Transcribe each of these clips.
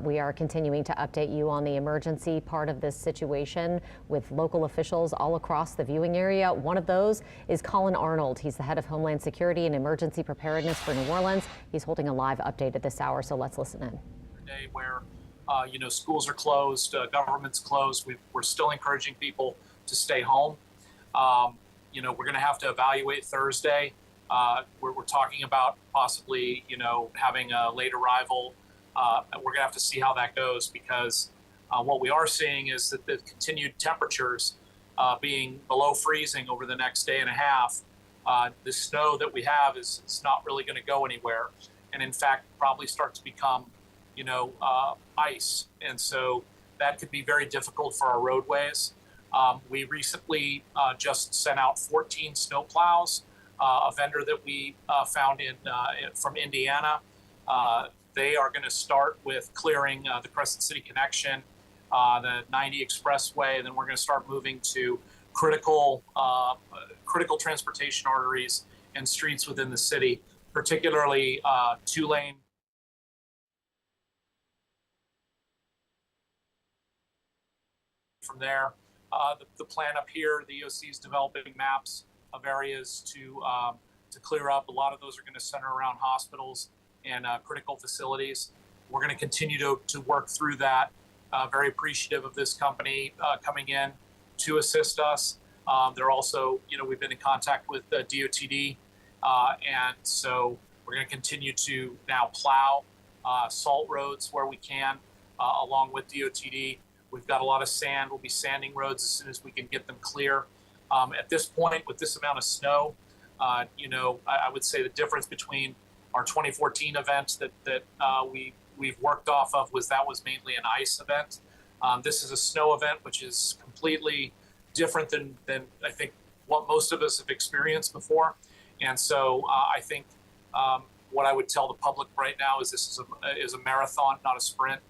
We are continuing to update you on the emergency part of this situation with local officials all across the viewing area. One of those is Colin Arnold. He's the head of Homeland Security and Emergency Preparedness for New Orleans. He's holding a live update at this hour, so let's listen in. Day where, schools are closed, government's closed. We're still encouraging people to stay home. We're going to have to evaluate Thursday. We're talking about possibly, having a late arrival. We're going to have to see how that goes because what we are seeing is that the continued temperatures being below freezing over the next day and a half, the snow that we have is not really going to go anywhere. And in fact, probably start to become, ice. And so that could be very difficult for our roadways. We recently just sent out 14 snow plows, a vendor that we found from Indiana. They are going to start with clearing the Crescent City connection, the 90 Expressway, and then we're going to start moving to critical transportation arteries and streets within the city, particularly two-lane. From there, the plan up here, the EOC is developing maps of areas to clear up. A lot of those are going to center around hospitals and critical facilities. We're going to continue to work through that. Very appreciative of this company coming in to assist us. They're also, we've been in contact with DOTD, and so we're going to continue to now plow salt roads where we can, along with DOTD. We've got a lot of sand. We'll be sanding roads as soon as we can get them clear. At this point, with this amount of snow, I would say the difference between our 2014 event that we've worked off of was mainly an ice event. This is a snow event, which is completely different than I think what most of us have experienced before. And so I think what I would tell the public right now is this is a marathon, not a sprint,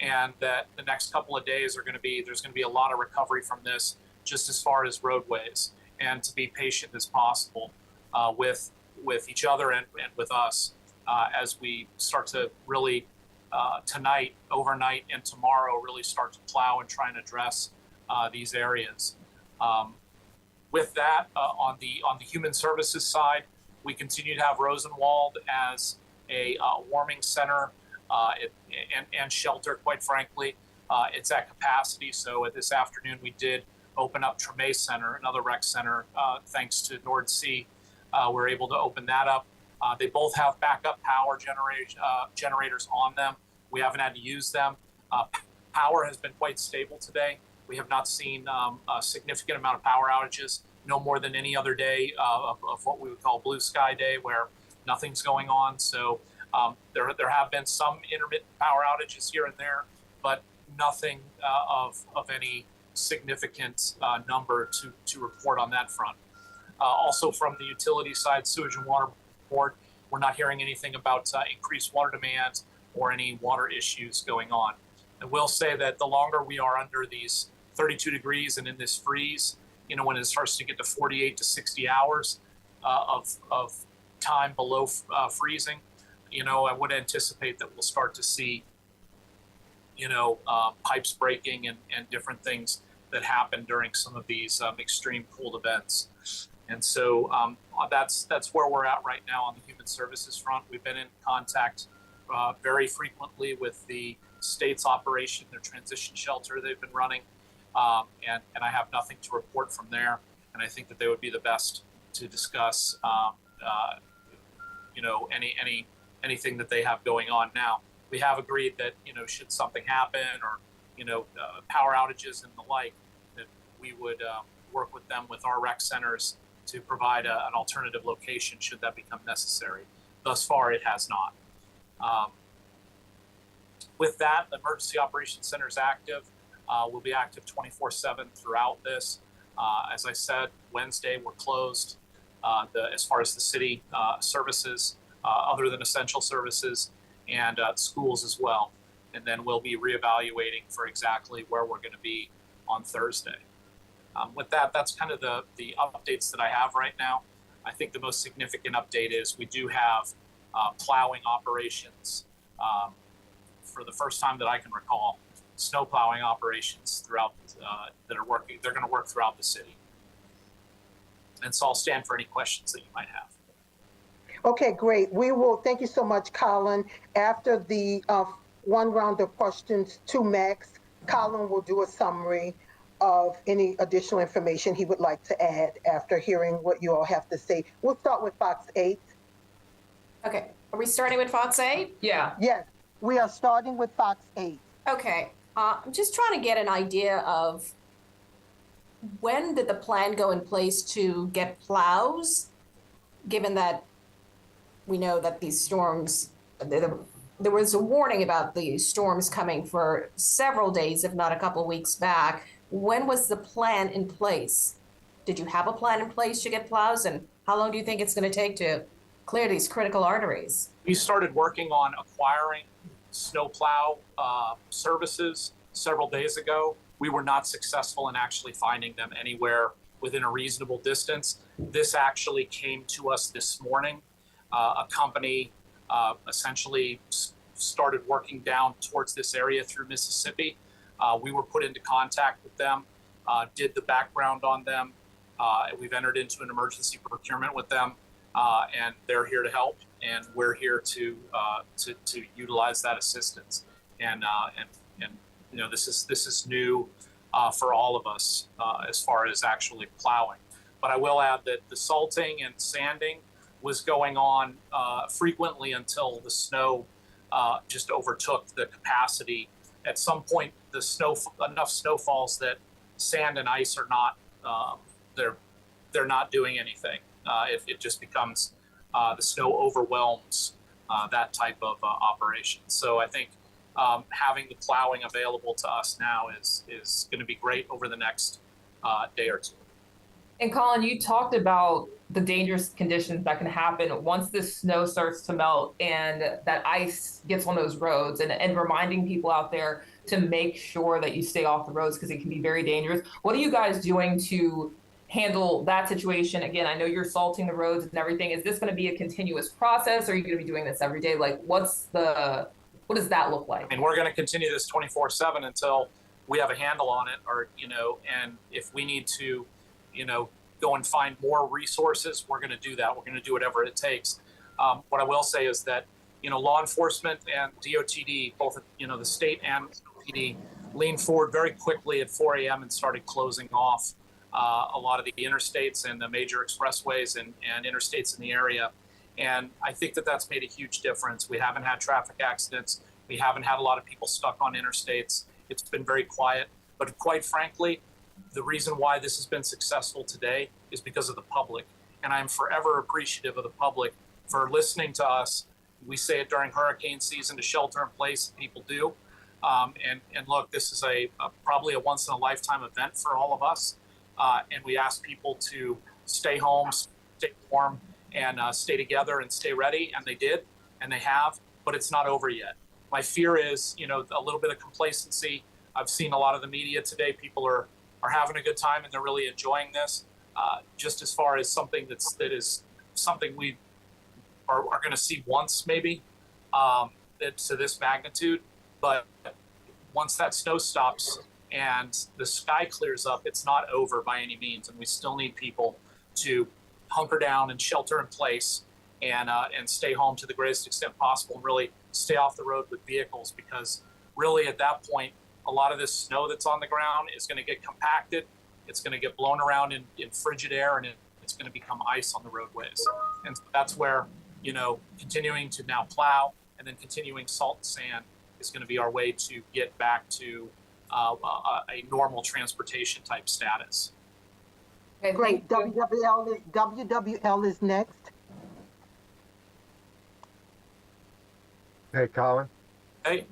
and that the next couple of days there's going to be a lot of recovery from this, just as far as roadways, and to be patient as possible with each other and with us as we start to really tonight, overnight, and tomorrow really start to plow and try and address these areas. With that, on the human services side, we continue to have Rosenwald as a warming center and shelter. Quite frankly, it's at capacity. So this afternoon we did open up Tremay Center, another rec center, thanks to Nordsea. We're able to open that up. They both have backup power generators on them. We haven't had to use them. Power has been quite stable today. We have not seen a significant amount of power outages, no more than any other day of what we would call blue sky day, where nothing's going on. So there have been some intermittent power outages here and there, but nothing of any significant number to report on that front. Also from the utility side, Sewage and Water Board, we're not hearing anything about increased water demand or any water issues going on. I will say that the longer we are under these 32 degrees and in this freeze, when it starts to get to 48 to 60 hours of time below freezing, I would anticipate that we'll start to see, pipes breaking and different things that happen during some of these extreme cold events. And so that's where we're at right now on the human services front. We've been in contact very frequently with the state's operation, their transition shelter they've been running, and I have nothing to report from there. And I think that they would be the best to discuss, anything that they have going on now. We have agreed that should something happen or power outages and the like, that we would work with them with our rec centers to provide an alternative location should that become necessary. Thus far, it has not. With that, the Emergency Operations Center is active. We'll be active 24/7 throughout this. As I said, Wednesday we're closed as far as the city services, other than essential services, and schools as well. And then we'll be reevaluating for exactly where we're going to be on Thursday. With that, that's kind of the updates that I have right now. I think the most significant update is we do have plowing operations for the first time that I can recall, snow plowing operations throughout that are working. They're going to work throughout the city. And so I'll stand for any questions that you might have. Okay, great. We will, thank you so much, Colin. After the one round of questions to Max, Colin will do a summary of any additional information he would like to add after hearing what you all have to say. We'll start with Fox 8. Okay, are we starting with Fox 8? Yeah. Yes, we are starting with Fox 8. Okay, I'm just trying to get an idea of when did the plan go in place to get plows, given that we know that these storms, there was a warning about the storms coming for several days, if not a couple of weeks back. When was the plan in place? Did you have a plan in place to get plows, and how long do you think it's going to take to clear these critical arteries? We started working on acquiring snowplow services several days ago. We were not successful in actually finding them anywhere within a reasonable distance. This actually came to us this morning. A company essentially started working down towards this area through Mississippi. We were put into contact with them, did the background on them. We've entered into an emergency procurement with them, and they're here to help, and we're here to utilize that assistance. And you know, this is new for all of us as far as actually plowing. But I will add that the salting and sanding was going on frequently until the snow just overtook the capacity. At some point, enough snow falls that sand and ice are not they're not doing anything. It just becomes the snow overwhelms that type of operation. So I think having the plowing available to us now is going to be great over the next day or two. And Colin, you talked about the dangerous conditions that can happen once the snow starts to melt and that ice gets on those roads, and reminding people out there to make sure that you stay off the roads because it can be very dangerous. What are you guys doing to handle that situation? Again, I know you're salting the roads and everything. Is this going to be a continuous process? Or are you going to be doing this every day? Like, what does that look like? And we're going to continue this 24/7 until we have a handle on it, or, you know, and if we need to, you know, go and find more resources, we're going to do that. We're going to do whatever it takes. What I will say is that, you know, law enforcement and DOTD, both, you know, the state and PD, leaned forward very quickly at 4 a.m. and started closing off a lot of the interstates and the major expressways and interstates in the area. And I think that that's made a huge difference. We haven't had traffic accidents. We haven't had a lot of people stuck on interstates. It's been very quiet. But quite frankly, the reason why this has been successful today is because of the public. And I'm forever appreciative of the public for listening to us. We say it during hurricane season to shelter in place, people do. And look, this is probably a once in a lifetime event for all of us. And we ask people to stay home, stay warm, and stay together and stay ready. And they did, and they have, but it's not over yet. My fear is, you know, a little bit of complacency. I've seen a lot of the media today. People are having a good time and they're really enjoying this. Just as far as something that is something we are going to see once maybe to this magnitude. But once that snow stops and the sky clears up, it's not over by any means. And we still need people to hunker down and shelter in place and stay home to the greatest extent possible and really stay off the road with vehicles, because really at that point, a lot of this snow that's on the ground is going to get compacted. It's going to get blown around in frigid air, and it's going to become ice on the roadways. And so that's where, you know, continuing to now plow and then continuing salt and sand is going to be our way to get back to a normal transportation type status. Okay, Great. WWL is next. Hey, Colin. Hey,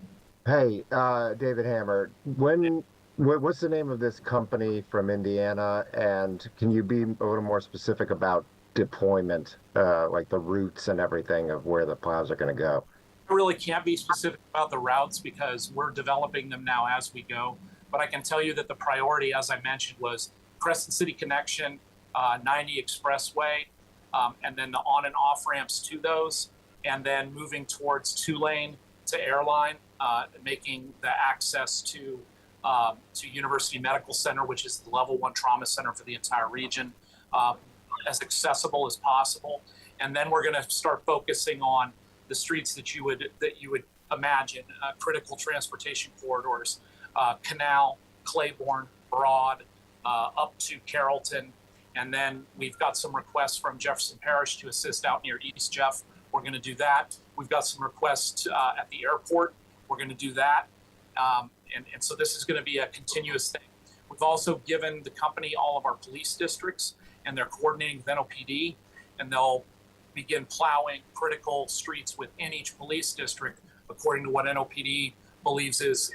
Hey, David Hammer. What's the name of this company from Indiana? And can you be a little more specific about deployment, like the routes and everything of where the plows are going to go? I really can't be specific about the routes because we're developing them now as we go. But I can tell you that the priority, as I mentioned, was Crescent City Connection, 90 Expressway, and then the on and off ramps to those, and then moving towards 2-lane to Airline making the access to University Medical Center, which is the level 1 trauma center for the entire region, as accessible as possible. And then we're going to start focusing on the streets that you would imagine, critical transportation corridors, Canal, Claiborne, Broad, up to Carrollton. And then we've got some requests from Jefferson Parish to assist out near East Jeff. We're going to do that. We've got some requests at the airport. We're going to do that. And so this is going to be a continuous thing. We've also given the company all of our police districts, and they're coordinating with NOPD, and they'll begin plowing critical streets within each police district according to what NOPD believes is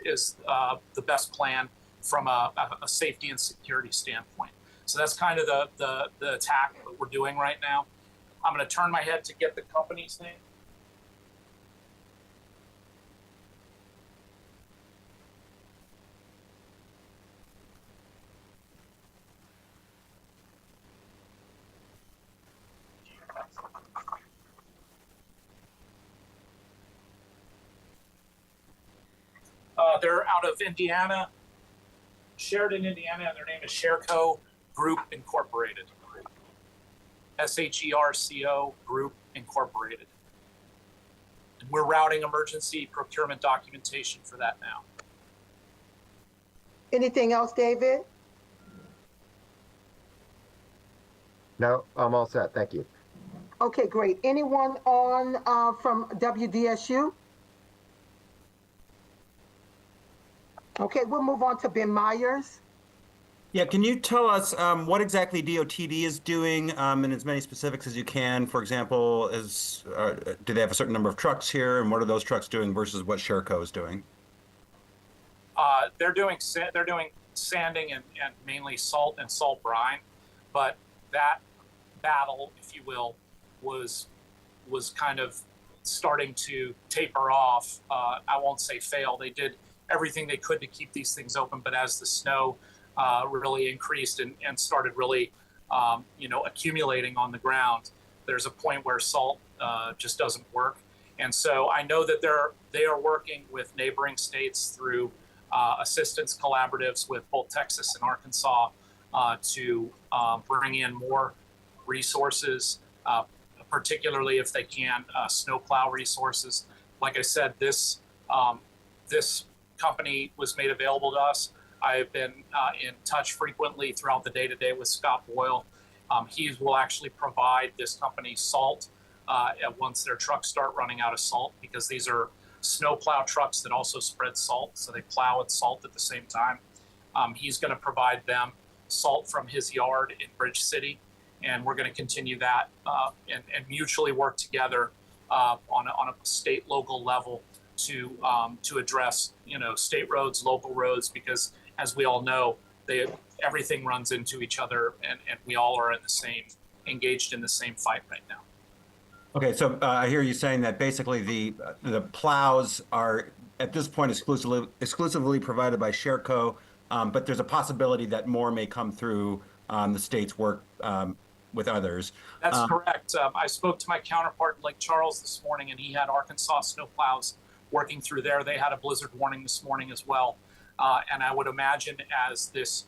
the best plan from a safety and security standpoint. So that's kind of the attack that we're doing right now. I'm going to turn my head to get the company's name. They're out of Indiana, Sheridan, Indiana, and their name is Sherco Group Incorporated. SHERCO Group Incorporated. And we're routing emergency procurement documentation for that now. Anything else, David? No, I'm all set. Thank you. Okay, great. Anyone on from WDSU? Okay, we'll move on to Ben Myers. Yeah, can you tell us what exactly DOTD is doing in as many specifics as you can? For example, do they have a certain number of trucks here, and what are those trucks doing versus what Sherco is doing? They're doing sanding and mainly salt and salt brine, but that battle, if you will, was kind of starting to taper off. I won't say fail. They did everything they could to keep these things open, but as the snow really increased and started really, accumulating on the ground, there's a point where salt just doesn't work. And so I know that they are working with neighboring states through assistance collaboratives with both Texas and Arkansas to bring in more resources, particularly if they can, snowplow resources. Like I said, this company was made available to us. I've been in touch frequently throughout the day-to-day with Scott Boyle. He will actually provide this company salt once their trucks start running out of salt, because these are snowplow trucks that also spread salt, so they plow and salt at the same time. He's going to provide them salt from his yard in Bridge City, and we're going to continue that and mutually work together on a state local level to address state roads, local roads, because as we all know, everything runs into each other, and we all are engaged in the same fight right now. Okay, so I hear you saying that basically the plows are at this point exclusively provided by Sherco, but there's a possibility that more may come through the state's work with others. That's correct. I spoke to my counterpart in Lake Charles this morning, and he had Arkansas snowplows working through there. They had a blizzard warning this morning as well. And I would imagine as this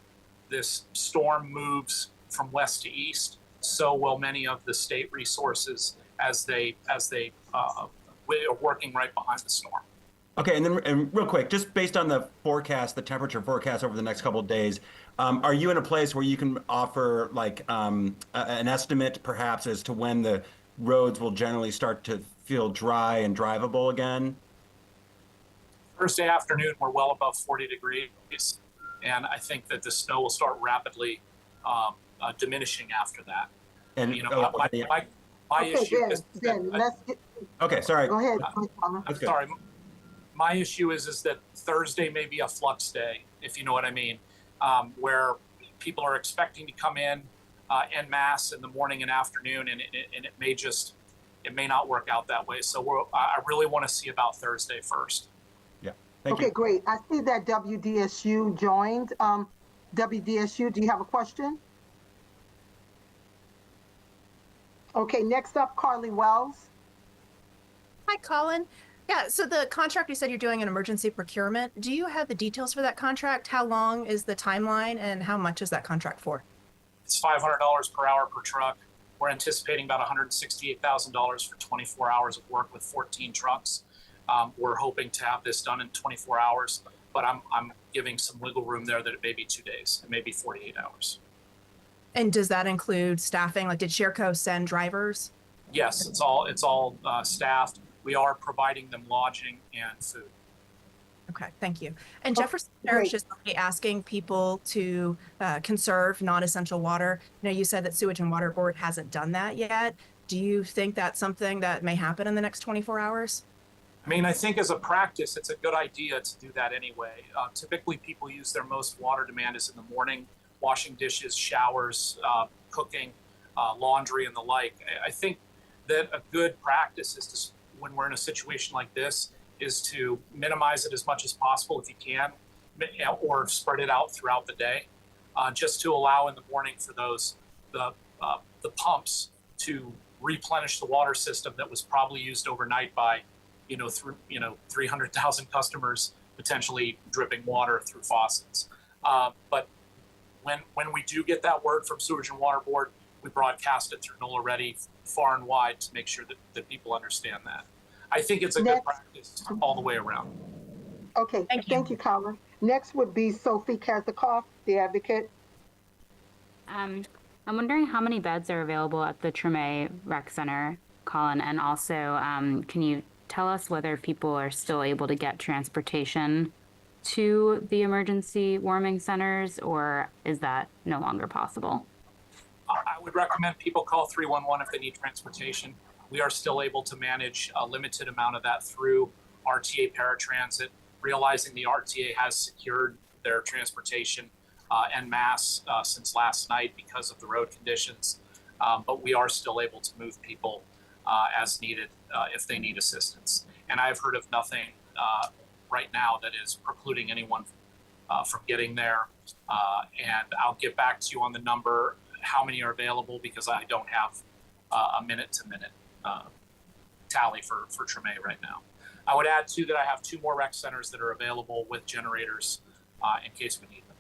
storm moves from west to east, so will many of the state resources as they are working right behind the storm. Okay, and real quick, just based on the forecast, the temperature forecast over the next couple of days, are you in a place where you can offer like an estimate perhaps as to when the roads will generally start to feel dry and drivable again? Thursday afternoon, we're well above 40 degrees, and I think that the snow will start rapidly diminishing after that. And my issue is okay, sorry. Go ahead. Sorry. My issue is that Thursday may be a flux day, if you know what I mean, where people are expecting to come in en masse in the morning and afternoon, and it may not work out that way. So I really want to see about Thursday first. Yeah. Thank you. Okay, great. I see that WDSU joined. WDSU, do you have a question? Okay, next up, Carly Wells. Hi, Colin. Yeah, so the contract, you said you're doing an emergency procurement. Do you have the details for that contract? How long is the timeline and how much is that contract for? It's $500 per hour per truck. We're anticipating about $168,000 for 24 hours of work with 14 trucks. We're hoping to have this done in 24 hours, but I'm giving some wiggle room there that it may be 2 days, it may be 48 hours. And does that include staffing? Like, did Shareco send drivers? Yes, it's all staffed. We are providing them lodging and food. Okay, thank you. And Oh, Jefferson Parish great. is already asking people to conserve non-essential water. You know, you said that Sewage and Water Board hasn't done that yet. Do you think that's something that may happen in the next 24 hours? I mean, I think as a practice, it's a good idea to do that anyway. Typically, people use their most water demand is in the morning, washing dishes, showers, cooking, laundry, and the like. I think that a good practice is to, when we're in a situation like this, is to minimize it as much as possible if you can, or spread it out throughout the day, just to allow in the morning for the pumps to replenish the water system that was probably used overnight by 300,000 customers potentially dripping water through faucets. But when we do get that word from Sewage and Water Board, we broadcast it through NOLA Ready far and wide to make sure that people understand that. I think it's a good practice all the way around. Okay, thank you, Colin. Next would be Sophie Kazikoff, the advocate. I'm wondering how many beds are available at the Treme Rec Center, Colin, and also can you tell us whether people are still able to get transportation to the emergency warming centers, or is that no longer possible? I would recommend people call 311 if they need transportation. We are still able to manage a limited amount of that through RTA Paratransit, realizing the RTA has secured their transportation en masse since last night because of the road conditions. But we are still able to move people as needed if they need assistance. And I've heard of nothing right now that is precluding anyone from getting there. And I'll get back to you on the number, how many are available, because I don't have a minute-to-minute tally for Treme right now. I would add too that I have 2 more rec centers that are available with generators in case we need them.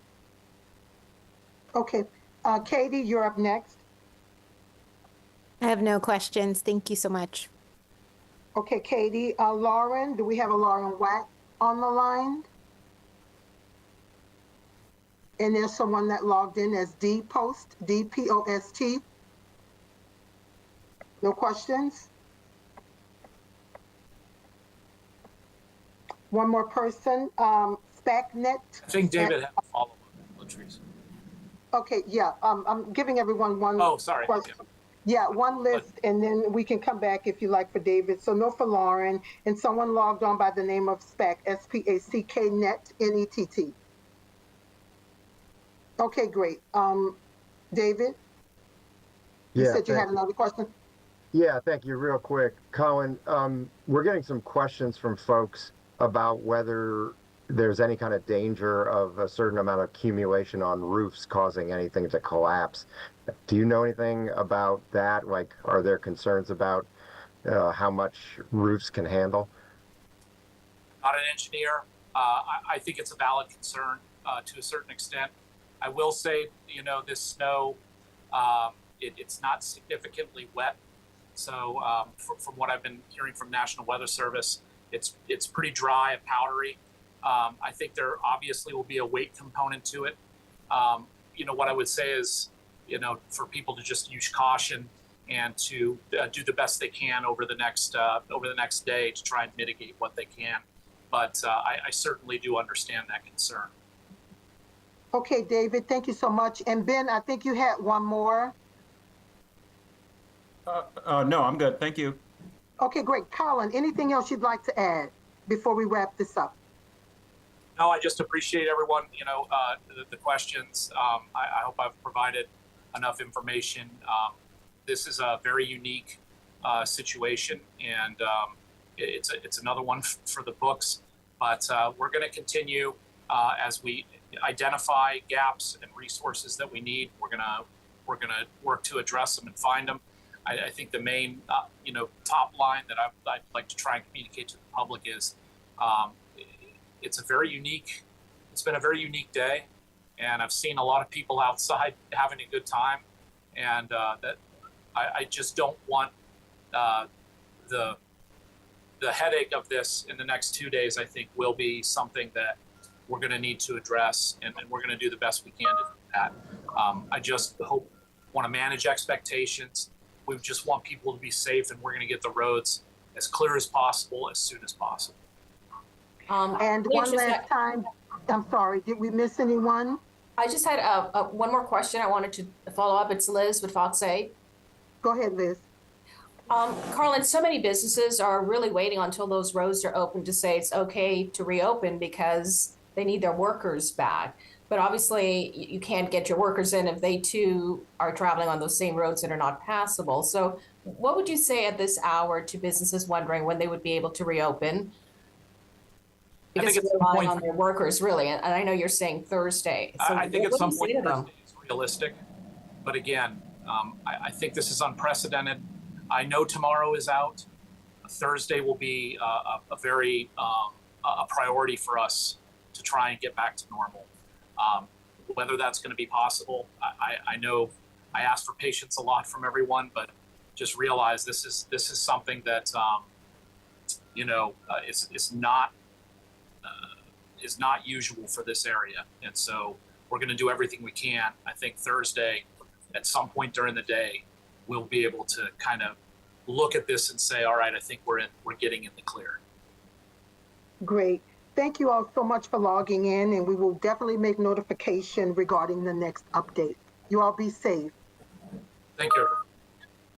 Okay, Katie, you're up next. I have no questions. Thank you so much. Okay, Katie. Lauren, do we have a Lauren Watt on the line? And there's someone that logged in as D-Post, D-P-O-S-T. No questions? One more person, SpacNet. I think David had a follow-up, Latrice. Okay, yeah, I'm giving everyone one sorry. question. Yeah, one list, and then we can come back if you like for David. So no for Lauren, and someone logged on by the name of SPAC, S-P-A-C-K net, N-E-T-T. Okay, great. David? You said you had another question? Yeah, thank you. Real quick, Colin, we're getting some questions from folks about whether there's any kind of danger of a certain amount of accumulation on roofs causing anything to collapse. Do you know anything about that? Like, are there concerns about how much roofs can handle? Not an engineer. I think it's a valid concern to a certain extent. I will say, this snow, it's not significantly wet. So from what I've been hearing from National Weather Service, it's pretty dry and powdery. I think there obviously will be a weight component to it. What I would say is, for people to just use caution and to do the best they can over the next day to try and mitigate what they can. But I certainly do understand that concern. Okay, David, thank you so much. And Ben, I think you had one more. No, I'm good. Thank you. Okay, great. Colin, anything else you'd like to add before we wrap this up? No, I just appreciate everyone, the questions. I hope I've provided enough information. This is a very unique situation, and it's another one for the books. But we're going to continue as we identify gaps and resources that we need. We're gonna work to address them and find them. I think the main, top line that I'd like to try and communicate to the public is, it's been a very unique day, and I've seen a lot of people outside having a good time, and that I just don't want the headache of this in the next 2 days. I think will be something that we're going to need to address, and we're going to do the best we can to do that. I just want to manage expectations. We just want people to be safe, and we're going to get the roads as clear as possible as soon as possible. And one last time, I'm sorry, did we miss anyone? I just had one more question I wanted to follow up. It's Liz with Fox 8. Go ahead, Liz. Carlin, so many businesses are really waiting until those roads are open to say it's okay to reopen because they need their workers back. But obviously, you can't get your workers in if they too are traveling on those same roads that are not passable. So what would you say at this hour to businesses wondering when they would be able to reopen? Because they're relying on their workers, really. And I know you're saying Thursday. So I think at some point Thursday Thursday is realistic. But again, I think this is unprecedented. I know tomorrow is out. Thursday will be a very a priority for us to try and get back to normal. Whether that's going to be possible, I know I asked for patience a lot from everyone, but just realize this is something that is not usual for this area, and so we're going to do everything we can. I think Thursday, at some point during the day, we'll be able to kind of look at this and say, all right, I think we're getting in the clear. Great. Thank you all so much for logging in, and we will definitely make notification regarding the next update. You all be safe. Thank you.